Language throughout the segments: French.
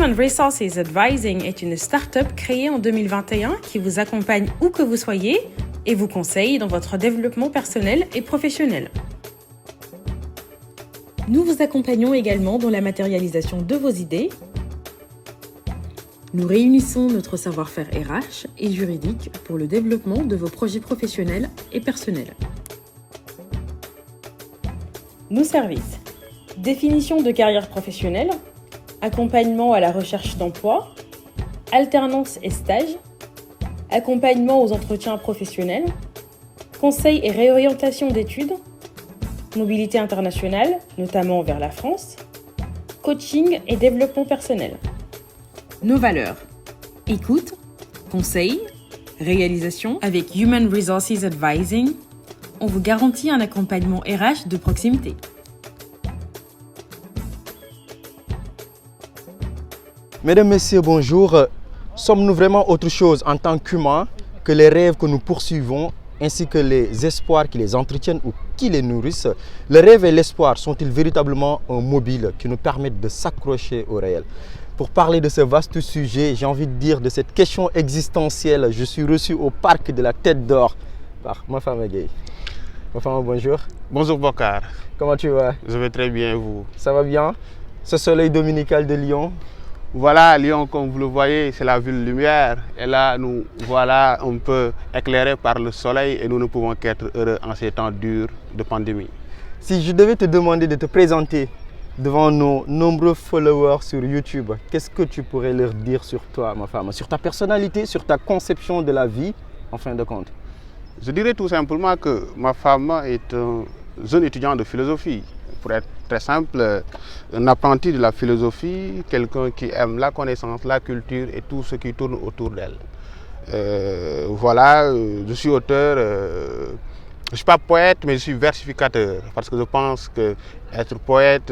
Human Resources Advising est une start-up créée en 2021 qui vous accompagne où que vous soyez et vous conseille dans votre développement personnel et professionnel. Nous vous accompagnons également dans la matérialisation de vos idées. Nous réunissons notre savoir-faire RH et juridique pour le développement de vos projets professionnels et personnels. Nos services: définition de carrière professionnelle, accompagnement à la recherche d'emploi, alternance et stage, accompagnement aux entretiens professionnels, conseil et réorientation d'études, mobilité internationale, notamment vers la France, coaching et développement personnel. Nos valeurs: écoute, conseil, réalisation. Avec Human Resources Advising, on vous garantit un accompagnement RH de proximité. Mesdames, Messieurs, bonjour. Sommes-nous vraiment autre chose en tant qu'humains que les rêves que nous poursuivons ainsi que les espoirs qui les entretiennent ou qui les nourrissent? Le rêve et l'espoir sont-ils véritablement un mobile qui nous permettent de s'accrocher au réel? Pour parler de ce vaste sujet, j'ai envie de dire de cette question existentielle, je suis reçu au parc de la Tête d'Or par Mafama Gueye. Mafama, bonjour. Bonjour Bokar. Comment tu vas? Je vais très bien, vous? Ça va bien? Ce soleil dominical de Lyon? Voilà, Lyon, comme vous le voyez, c'est la ville lumière. Et là, nous voilà un peu éclairés par le soleil et nous ne pouvons qu'être heureux en ces temps durs de pandémie. Si je devais te demander de te présenter devant nos nombreux followers sur YouTube, qu'est-ce que tu pourrais leur dire sur toi, ma femme, sur ta personnalité, sur ta conception de la vie, en fin de compte? Je dirais tout simplement que ma femme est un jeune étudiant de philosophie. Pour être très simple, un apprenti de la philosophie, quelqu'un qui aime la connaissance, la culture et tout ce qui tourne autour d'elle. Voilà, je suis auteur, je ne suis pas poète, mais je suis versificateur, parce que je pense que être poète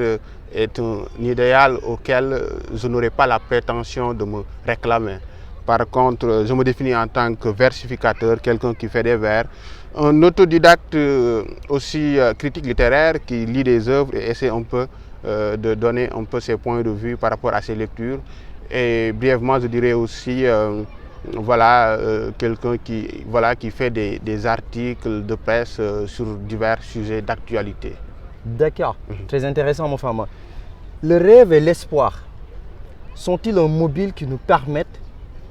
est un idéal auquel je n'aurais pas la prétention de me réclamer. Par contre, je me définis en tant que versificateur, quelqu'un qui fait des vers, un autodidacte aussi critique littéraire qui lit des œuvres et essaie un peu de donner un peu ses points de vue par rapport à ses lectures. Et brièvement, je dirais aussi quelqu'un qui fait des articles de presse sur divers sujets d'actualité. D'accord, très intéressant mon femme. Le rêve et l'espoir sont-ils un mobile qui nous permettent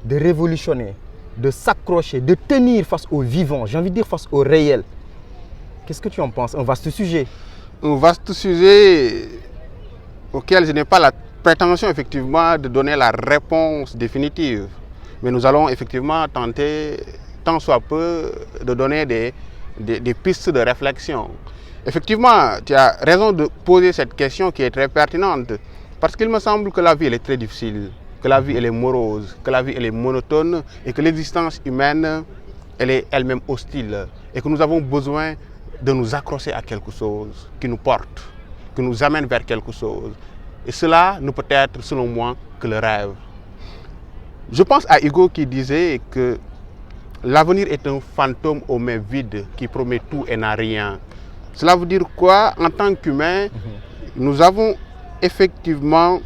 de révolutionner, de s'accrocher, de tenir face au vivant, j'ai envie de dire face au réel? Qu'est-ce que tu en penses? Un vaste sujet. Un vaste sujet auquel je n'ai pas la prétention effectivement de donner la réponse définitive. Mais nous allons effectivement tenter, tant soit peu, de donner des pistes de réflexion. Effectivement, tu as raison de poser cette question qui est très pertinente, parce qu'il me semble que la vie elle est très difficile, que la vie elle est morose, que la vie elle est monotone et que l'existence humaine elle est elle-même hostile et que nous avons besoin de nous accrocher à quelque chose qui nous porte, qui nous amène vers quelque chose. Et cela ne peut être, selon moi, que le rêve. Je pense à Hugo qui disait que l'avenir est un fantôme aux mains vides qui promet tout et n'a rien. Cela veut dire quoi? En tant qu'humains, nous avons effectivement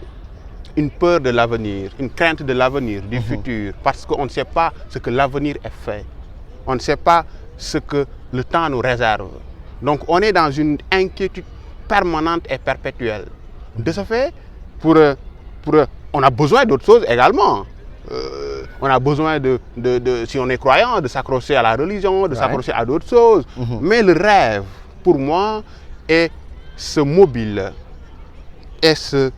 une peur de l'avenir, une crainte de l'avenir, du futur, parce qu'on ne sait pas ce que l'avenir est fait. On ne sait pas ce que le temps nous réserve. Donc on est dans une inquiétude permanente et perpétuelle. De ce fait, on a besoin d'autres choses également. On a besoin si on est croyant, de s'accrocher à la religion, de s'accrocher à d'autres choses. Mais le rêve, pour moi, est ce mobile, est ce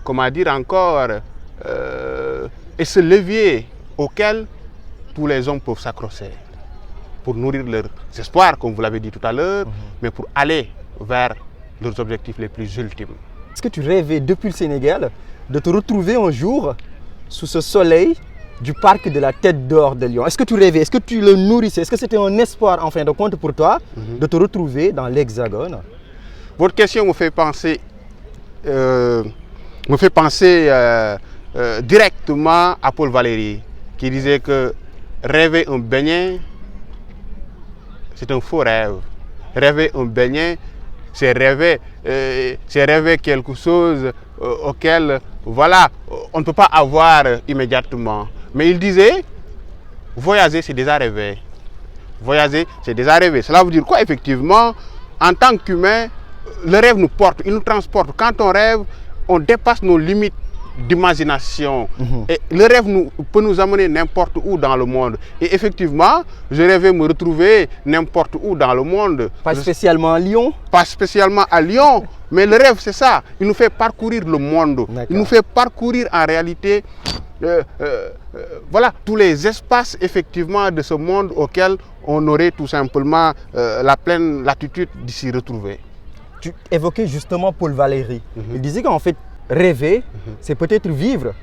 comment dire encore, et ce levier auquel tous les hommes peuvent s'accrocher pour nourrir leurs espoirs, comme vous l'avez dit tout à l'heure, mais pour aller vers leurs objectifs les plus ultimes. Est-ce que tu rêvais depuis le Sénégal de te retrouver un jour sous ce soleil du parc de la Tête d'Or de Lyon? Est-ce que tu rêvais? Est-ce que tu le nourrissais? Est-ce que c'était un espoir en fin de compte pour toi de te retrouver dans l'Hexagone? Votre question me fait penser directement à Paul Valéry, qui disait que rêver un beignet, c'est un faux rêve. Rêver un beignet, c'est rêver quelque chose auquel, voilà, on ne peut pas avoir immédiatement. Mais il disait, voyager, c'est déjà rêver. Voyager, c'est déjà rêver. Cela veut dire quoi, effectivement? En tant qu'humain, le rêve nous porte, il nous transporte. Quand on rêve, on dépasse nos limites d'imagination. Et le rêve peut nous amener n'importe où dans le monde. Et effectivement, je rêvais me retrouver n'importe où dans le monde. Pas spécialement à Lyon? Pas spécialement à Lyon, mais le rêve, c'est ça. Il nous fait parcourir le monde. Il nous fait parcourir en réalité voilà, tous les espaces effectivement de ce monde auquel on aurait tout simplement la pleine latitude de s'y retrouver. Tu évoquais justement Paul Valéry. Il disait qu'en fait, rêver, c'est peut-être vivre.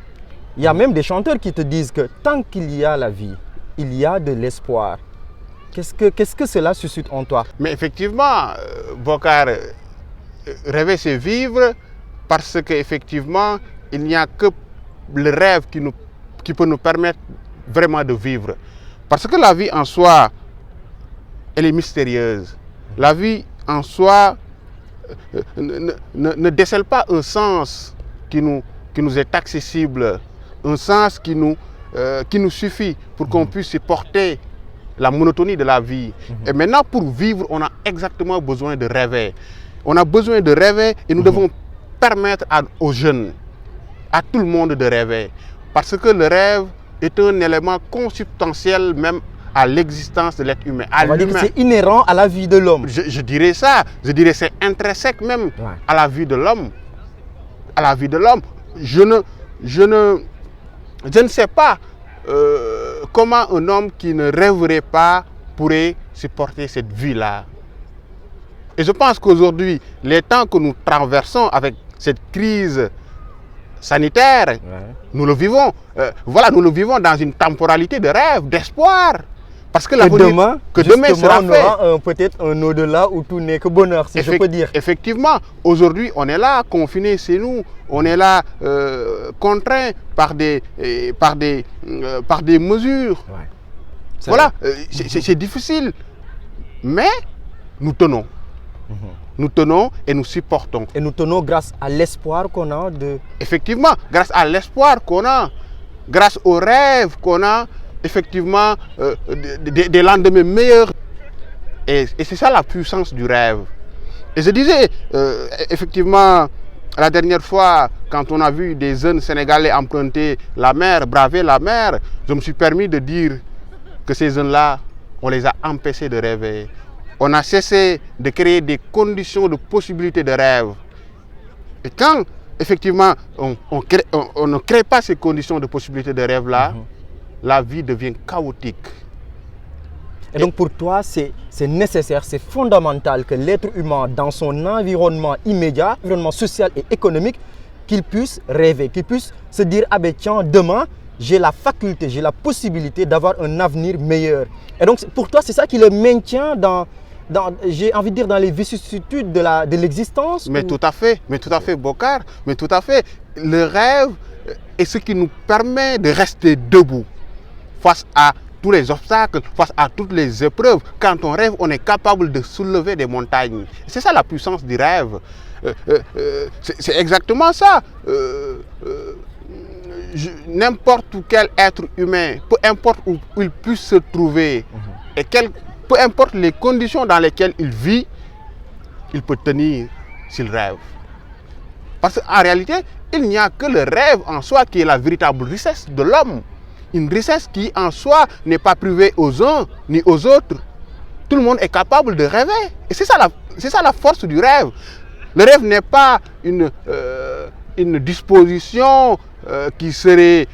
Il y a même des chanteurs qui te disent que tant qu'il y a la vie, il y a de l'espoir. Qu'est-ce que cela suscite en toi? Mais effectivement, Bokar, rêver, c'est vivre parce qu'effectivement, il n'y a que le rêve qui peut nous permettre vraiment de vivre. Parce que la vie en soi, elle est mystérieuse. La vie en soi ne décèle pas un sens qui nous est accessible, un sens qui nous suffit pour qu'on puisse supporter la monotonie de la vie. Et maintenant, pour vivre, on a exactement besoin de rêver. On a besoin de rêver et nous devons permettre aux jeunes, à tout le monde de rêver. Parce que le rêve est un élément consubstantiel même à l'existence de l'être humain, à l'humain. C'est inhérent à la vie de l'homme. Je dirais ça. Je dirais c'est intrinsèque même à la vie de l'homme. À la vie de l'homme. Je ne sais pas comment un homme qui ne rêverait pas pourrait supporter cette vie-là. Et je pense qu'aujourd'hui, les temps que nous traversons avec cette crise sanitaire, nous le vivons. Voilà, nous le vivons dans une temporalité de rêve, d'espoir. Parce que demain sera on aura peut-être un au-delà où tout n'est que bonheur, si je peux dire. Effectivement, aujourd'hui, on est là, confinés chez nous, on est là, contraints par des mesures. Voilà, c'est difficile, mais nous tenons. Nous tenons et nous supportons. Et nous tenons grâce à l'espoir qu'on a de... Effectivement, grâce à l'espoir qu'on a, grâce aux rêves qu'on a, effectivement, des lendemains meilleurs. Et c'est ça la puissance du rêve. Et je disais, effectivement, la dernière fois, quand on a vu des jeunes Sénégalais emprunter la mer, braver la mer, je me suis permis de dire que ces jeunes-là, on les a empêchés de rêver. On a cessé de créer des conditions de possibilité de rêve. Et quand, effectivement, on ne crée pas ces conditions de possibilité de rêve-là, la vie devient chaotique. Et donc pour toi, c'est nécessaire, c'est fondamental que l'être humain, dans son environnement immédiat, environnement social et économique, qu'il puisse rêver, qu'il puisse se dire, ah ben tiens, demain, j'ai la faculté, j'ai la possibilité d'avoir un avenir meilleur. Et donc pour toi, c'est ça qui le maintient j'ai envie de dire, dans les vicissitudes de l'existence. Mais tout à fait, Bokar, mais tout à fait. Le rêve est ce qui nous permet de rester debout face à tous les obstacles, face à toutes les épreuves. Quand on rêve, on est capable de soulever des montagnes. C'est ça la puissance du rêve. C'est exactement ça. N'importe quel être humain, peu importe où il puisse se trouver, et peu importe les conditions dans lesquelles il vit, il peut tenir s'il rêve. Parce qu'en réalité, il n'y a que le rêve en soi qui est la véritable richesse de l'homme. Une richesse qui en soi n'est pas privée aux uns ni aux autres. Tout le monde est capable de rêver. Et c'est ça la force du rêve. Le rêve n'est pas une disposition qui serait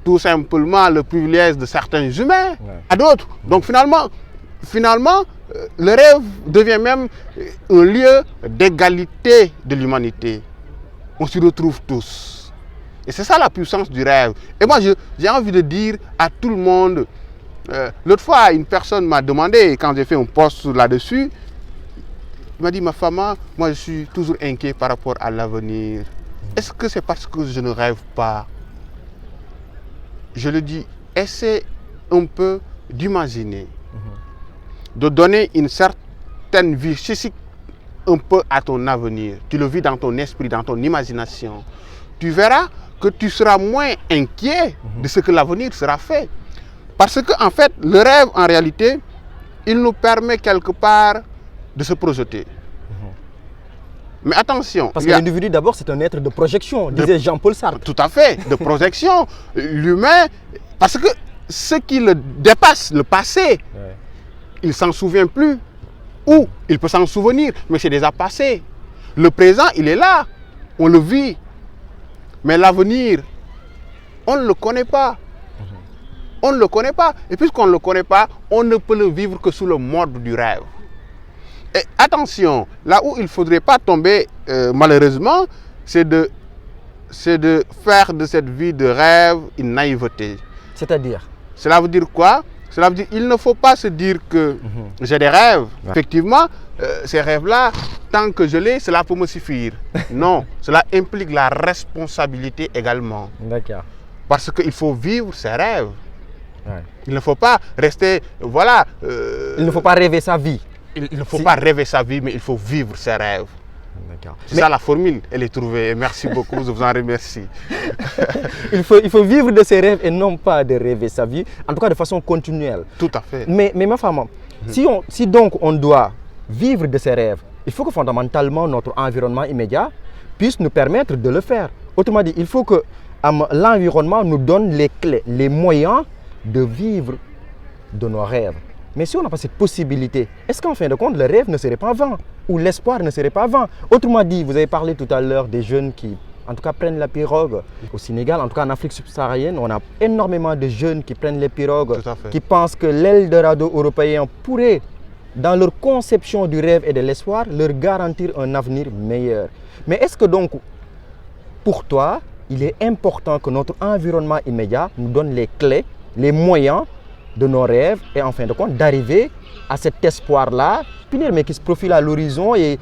tout simplement le privilège de certains humains à d'autres. Donc finalement, le rêve devient même un lieu d'égalité de l'humanité. On s'y retrouve tous. Et c'est ça la puissance du rêve. Et moi, j'ai envie de dire à tout le monde, l'autre fois, une personne m'a demandé, quand j'ai fait un post là-dessus, il m'a dit, ma femme, moi je suis toujours inquiet par rapport à l'avenir. Est-ce que c'est parce que je ne rêve pas? Je lui dis, essaie un peu d'imaginer, de donner une certaine vie, un peu à ton avenir, tu le vis dans ton esprit, dans ton imagination, tu verras que tu seras moins inquiet de ce que l'avenir sera fait. Parce qu'en fait, le rêve, en réalité, il nous permet quelque part de se projeter. Mais attention. Parce que l'individu, d'abord, c'est un être de projection, disait Jean-Paul Sartre. Tout à fait, de projection. L'humain, parce que ce qui le dépasse, le passé, il ne s'en souvient plus. Ou il peut s'en souvenir, mais c'est déjà passé. Le présent, il est là, on le vit. Mais l'avenir, on ne le connaît pas. On ne le connaît pas. Et puisqu'on ne le connaît pas, on ne peut le vivre que sous le mode du rêve. Et attention, là où il ne faudrait pas tomber, malheureusement, c'est de faire de cette vie de rêve une naïveté. C'est-à-dire? Cela veut dire quoi? Cela veut dire qu'il ne faut pas se dire que j'ai des rêves. Ouais. Effectivement, ces rêves-là, tant que je l'ai, cela peut me suffire. Non, cela implique la responsabilité également. D'accord. Parce qu'il faut vivre ses rêves. Ouais. Il ne faut pas rester, voilà. Il ne faut pas rêver sa vie. Il ne faut pas rêver sa vie, mais il faut vivre ses rêves. C'est ça la formule, elle est trouvée. Merci beaucoup, je vous en remercie. il faut vivre de ses rêves et non pas de rêver sa vie, en tout cas de façon continuelle. Tout à fait. Mais ma femme, si donc on doit vivre de ses rêves, il faut que fondamentalement notre environnement immédiat puisse nous permettre de le faire. Autrement dit, il faut que l'environnement nous donne les clés, les moyens de vivre de nos rêves. Mais si on n'a pas cette possibilité, est-ce qu'en fin de compte, le rêve ne serait pas vain? Ou l'espoir ne serait pas vain? Autrement dit, vous avez parlé tout à l'heure des jeunes qui, en tout cas, prennent la pirogue. Au Sénégal, en tout cas en Afrique subsaharienne, on a énormément de jeunes qui prennent les pirogues, qui pensent que l'Eldorado européen pourrait, dans leur conception du rêve et de l'espoir, leur garantir un avenir meilleur. Mais est-ce que donc, pour toi, il est important que notre environnement immédiat nous donne les clés, les moyens de nos rêves et en fin de compte d'arriver à cet espoir-là, mais qui se profile à l'horizon et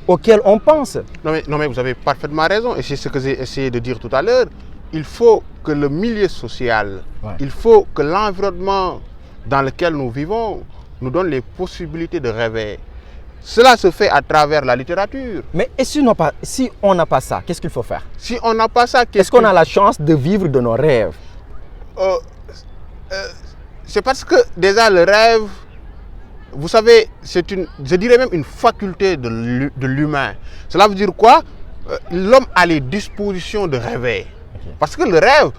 auquel on pense. Non mais vous avez parfaitement raison et c'est ce que j'ai essayé de dire tout à l'heure. Il faut que le milieu social, il faut que l'environnement dans lequel nous vivons nous donne les possibilités de rêver. Cela se fait à travers la littérature. Mais et si on n'a pas ça, qu'est-ce qu'il faut faire? Si on n'a pas ça, est-ce qu'on a la chance de vivre de nos rêves? C'est parce que déjà le rêve, vous savez, c'est je dirais même une faculté de l'humain. Cela veut dire quoi? L'homme a les dispositions de rêver. Parce que le rêve,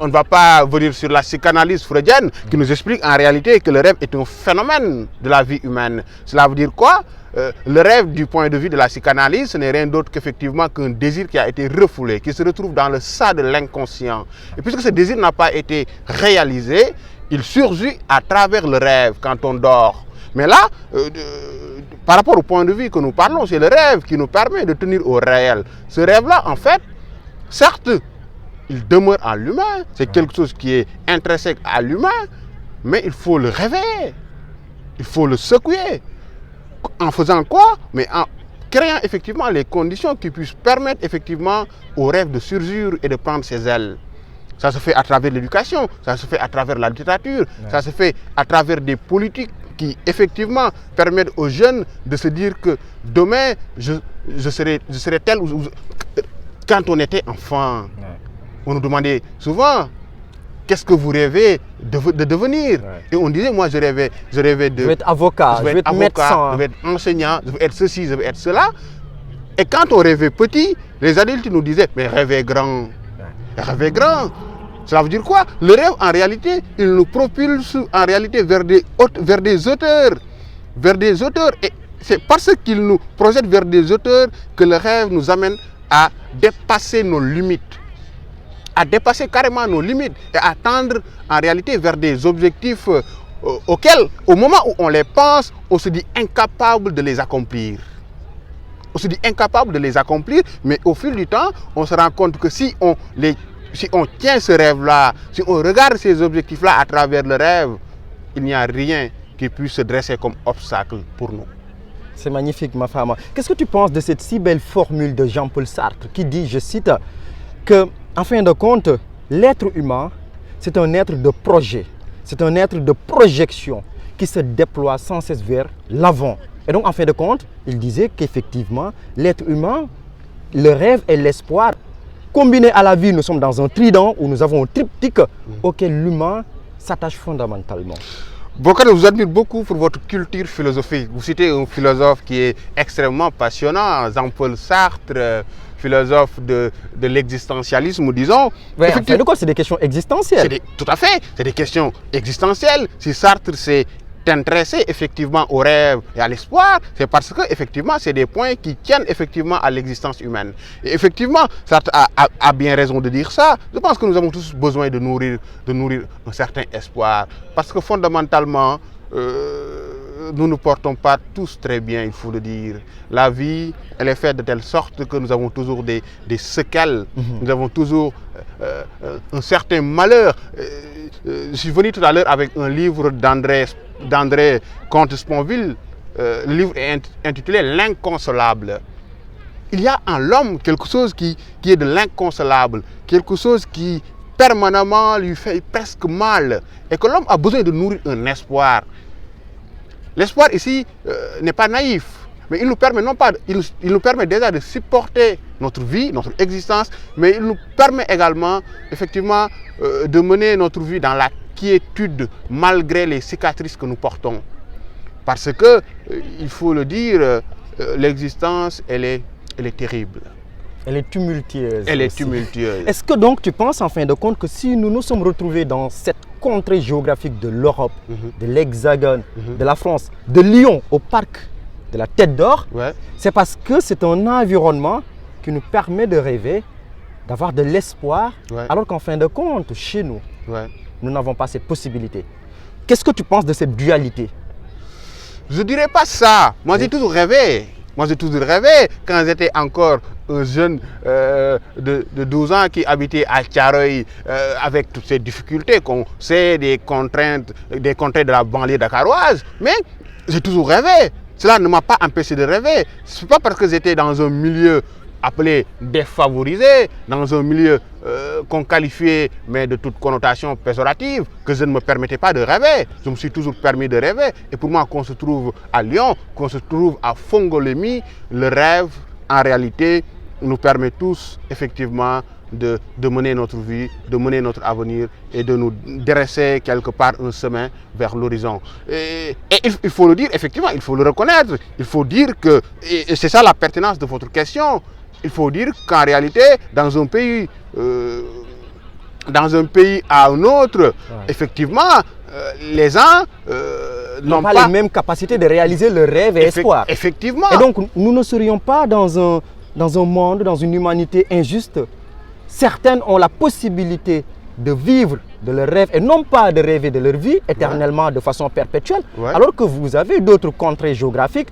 on ne va pas venir sur la psychanalyse freudienne qui nous explique en réalité que le rêve est un phénomène de la vie humaine. Cela veut dire quoi? Le rêve du point de vue de la psychanalyse, ce n'est rien d'autre qu'effectivement qu'un désir qui a été refoulé, qui se retrouve dans le sein de l'inconscient. Et puisque ce désir n'a pas été réalisé, il surgit à travers le rêve quand on dort. Mais là, par rapport au point de vue que nous parlons, c'est le rêve qui nous permet de tenir au réel. Ce rêve-là, en fait, certes, il demeure en l'humain, c'est quelque chose qui est intrinsèque à l'humain, mais il faut le réveiller, il faut le secouer. En faisant quoi? Mais en créant effectivement les conditions qui puissent permettre effectivement au rêve de surgir et de prendre ses ailes. Ça se fait à travers l'éducation, ça se fait à travers la littérature, ça se fait à travers des politiques qui effectivement permettent aux jeunes de se dire que demain je serai tel ou quand on était enfant. On nous demandait souvent qu'est-ce que vous rêvez de devenir. Et on disait, moi je rêvais de... Je veux être avocat, je veux être médecin. Je veux être enseignant, je veux être ceci, je veux être cela. Et quand on rêvait petit, les adultes nous disaient, mais rêvez grand. Rêvez grand. Cela veut dire quoi? Le rêve, en réalité, il nous propulse en réalité vers des auteurs. Vers des auteurs. Et c'est parce qu'il nous projette vers des auteurs que le rêve nous amène à dépasser nos limites. À dépasser carrément nos limites et à tendre en réalité vers des objectifs auxquels, au moment où on les pense, on se dit incapable de les accomplir. On se dit incapable de les accomplir, mais au fil du temps, on se rend compte que si on tient ce rêve-là, si on regarde ces objectifs-là à travers le rêve, il n'y a rien qui puisse se dresser comme obstacle pour nous. C'est magnifique, ma femme. Qu'est-ce que tu penses de cette si belle formule de Jean-Paul Sartre qui dit, je cite, que, en fin de compte, l'être humain, c'est un être de projet, c'est un être de projection qui se déploie sans cesse vers l'avant Et donc, en fin de compte, il disait qu'effectivement, l'être humain, le rêve et l'espoir, combinés à la vie, nous sommes dans un trident où nous avons un triptyque auquel l'humain s'attache fondamentalement. Bokar, je vous admire beaucoup pour votre culture philosophique. Vous citez un philosophe qui est extrêmement passionnant, Jean-Paul Sartre, philosophe de l'existentialisme, disons. Ouais, en fin de compte, c'est des questions existentielles. Tout à fait, c'est des questions existentielles. Si Sartre s'est intéressé effectivement au rêve et à l'espoir, c'est parce que effectivement c'est des points qui tiennent effectivement à l'existence humaine. Et effectivement, Sartre a bien raison de dire ça. Je pense que nous avons tous besoin de nourrir un certain espoir, parce que fondamentalement, nous ne portons pas tous très bien, il faut le dire. La vie, elle est faite de telle sorte que nous avons toujours des séquelles, nous avons toujours un certain malheur. Je suis venu tout à l'heure avec un livre d'André Comte-Sponville. Le livre est intitulé L'inconsolable. Il y a en l'homme quelque chose qui est de l'inconsolable, quelque chose qui permanemment lui fait presque mal, et que l'homme a besoin de nourrir un espoir. L'espoir ici n'est pas naïf, mais il nous permet il nous permet déjà de supporter notre vie, notre existence, mais il nous permet également effectivement de mener notre vie dans la quiétude malgré les cicatrices que nous portons. Parce que, il faut le dire, l'existence, elle est terrible. Elle est tumultueuse. Elle est tumultueuse. Est-ce que donc tu penses en fin de compte que si nous nous sommes retrouvés dans cette contrée géographique de l'Europe, de l'Hexagone, de la France, de Lyon au parc de la Tête d'Or, c'est parce que c'est un environnement qui nous permet de rêver, d'avoir de l'espoir, alors qu'en fin de compte, chez nous, nous n'avons pas cette possibilité. Qu'est-ce que tu penses de cette dualité? Je ne dirais pas ça. Moi, j'ai toujours rêvé. Moi, j'ai toujours rêvé quand j'étais encore un jeune de 12 ans qui habitait à Thiaroye avec toutes ces difficultés qu'on sait, des contraintes de la banlieue dakaroise. Mais j'ai toujours rêvé. Cela ne m'a pas empêché de rêver. Ce n'est pas parce que j'étais dans un milieu appelé défavorisé, dans un milieu qu'on qualifiait, mais de toute connotation péjorative, que je ne me permettais pas de rêver. Je me suis toujours permis de rêver. Et pour moi, qu'on se trouve à Lyon, qu'on se trouve à Fongolémie, le rêve, en réalité, nous permet tous, effectivement, de mener notre vie, de mener notre avenir et de nous dresser quelque part un chemin vers l'horizon. Et il faut le dire, effectivement, il faut le reconnaître. Il faut dire que, et c'est ça la pertinence de votre question, il faut dire qu'en réalité, dans un pays à un autre, effectivement, les gens n'ont pas les mêmes capacités de réaliser le rêve et l'espoir. Effectivement. Et donc, nous ne serions pas dans un monde, dans une humanité injuste. Certaines ont la possibilité de vivre de leur rêve et non pas de rêver de leur vie éternellement de façon perpétuelle, alors que vous avez d'autres contrées géographiques,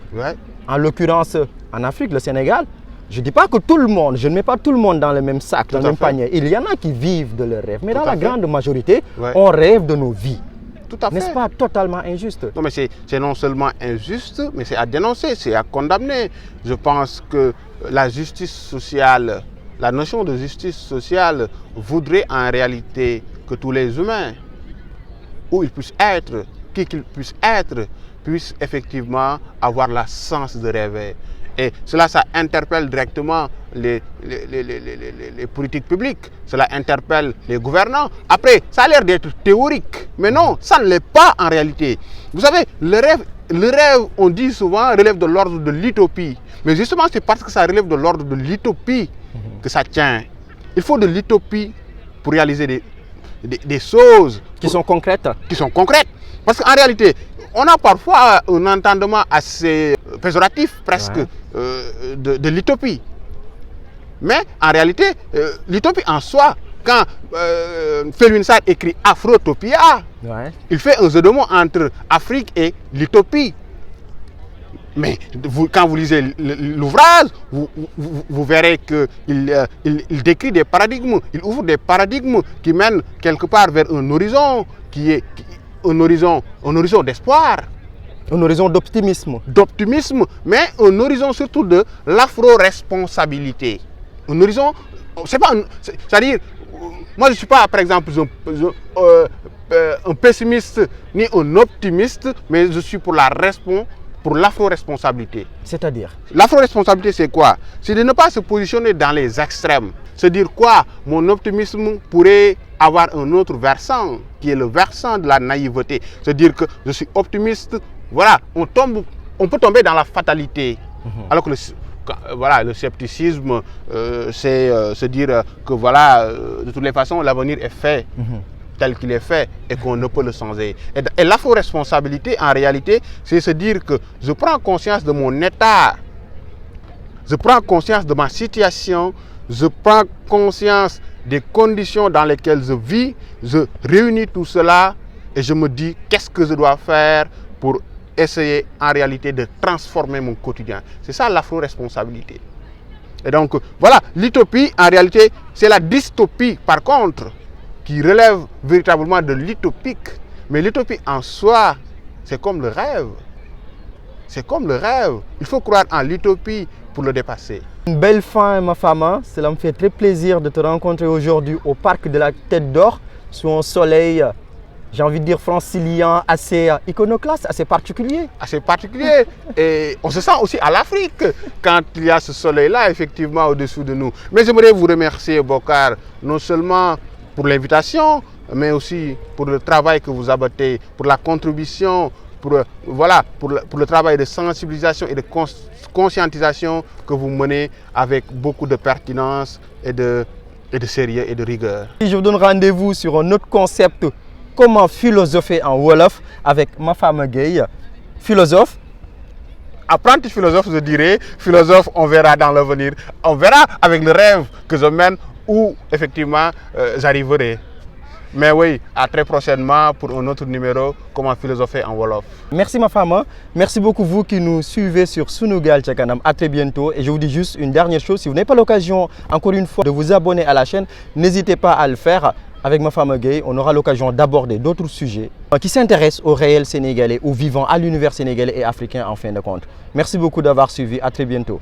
en l'occurrence en Afrique, le Sénégal. Je ne dis pas que tout le monde, je ne mets pas tout le monde dans le même sac, dans le même panier. Il y en a qui vivent de leur rêve, mais dans la grande majorité, on rêve de nos vies. Tout à fait. N'est-ce pas totalement injuste? Non, mais c'est non seulement injuste, mais c'est à dénoncer, c'est à condamner. Je pense que la justice sociale, la notion de justice sociale voudrait en réalité que tous les humains, où ils puissent être, qui qu'ils puissent être, puissent effectivement avoir la sens de rêver. Et cela, ça interpelle directement les politiques publiques, cela interpelle les gouvernants. Après, ça a l'air d'être théorique, mais non, ça ne l'est pas en réalité. Vous savez, le rêve, on dit souvent, relève de l'ordre de l'utopie. Mais justement, c'est parce que ça relève de l'ordre de l'utopie que ça tient. Il faut de l'utopie pour réaliser des choses qui sont concrètes. Parce qu'en réalité, on a parfois un entendement assez péjoratif presque de l'utopie. Mais en réalité, l'utopie en soi, quand Felwine Sarr écrit Afrotopia, il fait un jeu de mots entre Afrique et l'utopie. Mais quand vous lisez l'ouvrage, vous verrez qu'il décrit des paradigmes, il ouvre des paradigmes qui mènent quelque part vers un horizon qui est un horizon d'espoir. Un horizon d'optimisme. D'optimisme, mais un horizon surtout de l'afro-responsabilité. Un horizon, c'est-à-dire, moi je ne suis pas par exemple un pessimiste ni un optimiste, mais je suis pour pour l'afro-responsabilité. C'est-à-dire? L'afro-responsabilité, c'est quoi? C'est de ne pas se positionner dans les extrêmes. Se dire quoi? Mon optimisme pourrait avoir un autre versant, qui est le versant de la naïveté. Se dire que je suis optimiste, voilà, on peut tomber dans la fatalité. Alors que le scepticisme, c'est se dire que voilà, de toutes les façons, l'avenir est fait. Tel qu'il est fait et qu'on ne peut le changer. Et l'afro-responsabilité, en réalité, c'est se dire que je prends conscience de mon état, je prends conscience de ma situation, je prends conscience des conditions dans lesquelles je vis, je réunis tout cela et je me dis qu'est-ce que je dois faire pour essayer en réalité de transformer mon quotidien. C'est ça l'afro-responsabilité. Et donc voilà, l'utopie en réalité c'est la dystopie par contre qui relève véritablement de l'utopique. Mais l'utopie en soi, c'est comme le rêve. C'est comme le rêve. Il faut croire en l'utopie pour le dépasser. Une belle fin, ma femme. Cela me fait très plaisir de te rencontrer aujourd'hui au parc de la Tête d'Or, sous un soleil, j'ai envie de dire francilien, assez iconoclaste, assez particulier. Assez particulier. Et on se sent aussi à l'Afrique quand il y a ce soleil-là, effectivement, au-dessous de nous. Mais j'aimerais vous remercier, Bokar, non seulement pour l'invitation, mais aussi pour le travail que vous abattez, pour la contribution, pour le travail de sensibilisation et de conscientisation que vous menez avec beaucoup de pertinence et de sérieux et de rigueur. Je vous donne rendez-vous sur un autre concept, comment philosopher en Wolof, avec ma femme Gueye, philosophe. Apprenti philosophe, je dirais, philosophe, on verra dans l'avenir, on verra avec le rêve que je mène où effectivement j'arriverai. Mais oui, à très prochainement pour un autre numéro, comment philosopher en Wolof. Merci ma femme, merci beaucoup vous qui nous suivez sur Sunugal ca Kanam. À très bientôt et je vous dis juste une dernière chose, si vous n'avez pas l'occasion encore une fois de vous abonner à la chaîne, n'hésitez pas à le faire. Avec ma femme Gueye, on aura l'occasion d'aborder d'autres sujets qui s'intéressent au réel sénégalais, aux vivants, à l'univers sénégalais et africain en fin de compte. Merci beaucoup d'avoir suivi, à très bientôt.